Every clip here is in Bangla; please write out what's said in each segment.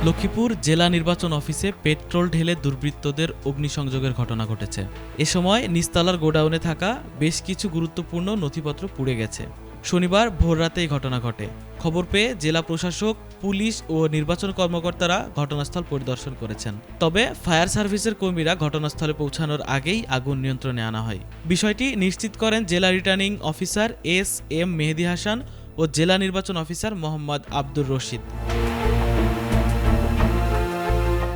লক্ষ্মীপুর জেলা নির্বাচন অফিসে পেট্রোল ঢেলে দুর্বৃত্তদের অগ্নিসংযোগের ঘটনা ঘটেছে। এ সময় নিচতলার গোডাউনে থাকা বেশ কিছু গুরুত্বপূর্ণ নথিপত্র পুড়ে গেছে। শনিবার ভোররাতে এই ঘটনা ঘটে। খবর পেয়ে জেলা প্রশাসক, পুলিশ ও নির্বাচন কর্মকর্তারা ঘটনাস্থল পরিদর্শন করেছেন। তবে ফায়ার সার্ভিসের কর্মীরা ঘটনাস্থলে পৌঁছানোর আগেই আগুন নিয়ন্ত্রণে আনা হয়। বিষয়টি নিশ্চিত করেন জেলা রিটার্নিং অফিসার এস.এম. মেহেদী হাসান ও জেলা নির্বাচন অফিসার মোহাম্মদ আব্দুর রশিদ।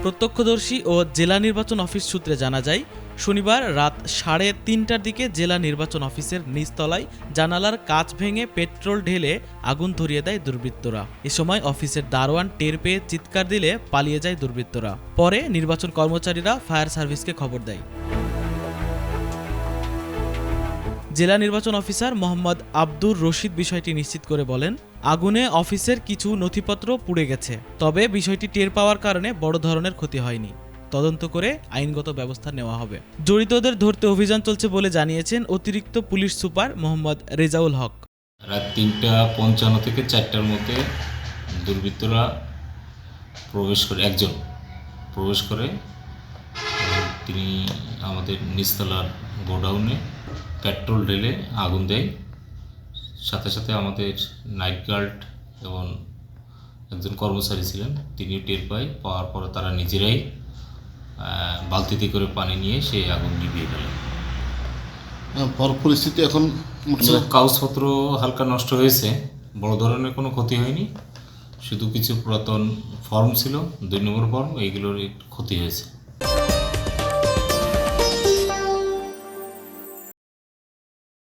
প্রত্যক্ষদর্শী ও জেলা নির্বাচন অফিস সূত্রে জানা যায়, শনিবার রাত 3:30টার দিকে জেলা নির্বাচন অফিসের নিচতলায় জানালার কাচ ভেঙে পেট্রোল ঢেলে আগুন ধরিয়ে দেয় দুর্বৃত্তরা। এ সময় অফিসের দারোয়ান টের পেয়ে চিৎকার দিলে পালিয়ে যায় দুর্বৃত্তরা। পরে নির্বাচন কর্মচারীরা ফায়ার সার্ভিসকে খবর দেয়। জেলা নির্বাচন অফিসার মোহাম্মদ আব্দুর রশিদ বিষয়টি নিশ্চিত করে বলেন, আগুনে অফিসের কিছু নথিপত্র পুড়ে গেছে, তবে বিষয়টি টের পাওয়ার কারণে বড় ধরনের ক্ষতি হয়নি। তদন্ত করে আইনগত ব্যবস্থা নেওয়া হবে। জড়িতদের ধরতে অভিযান চলছে বলে জানিয়েছেন অতিরিক্ত পুলিশ সুপার মোহাম্মদ রেজাউল হক। রাত 3:55 থেকে 4টার মধ্যে দুর্বৃত্তরা একজন প্রবেশ করে এবং তিনি আমাদের নিচতলার গোডাউনে পেট্রোল ঢেলে আগুন দেয়। সাথে সাথে আমাদের নাইট গার্ড এবং একজন কর্মচারী ছিলেন, তিনিও টের পাওয়ার পরে তারা নিজেরাই বালতিতে করে পানি নিয়ে সেই আগুন নিভিয়ে ফেলে। পরিস্থিতি এখন কাগজপত্র হালকা নষ্ট হয়েছে, বড় ধরনের কোনো ক্ষতি হয়নি, শুধু কিছু পুরাতন ফর্ম ছিল, 2 নম্বর ফর্ম, এইগুলোর ক্ষতি হয়েছে।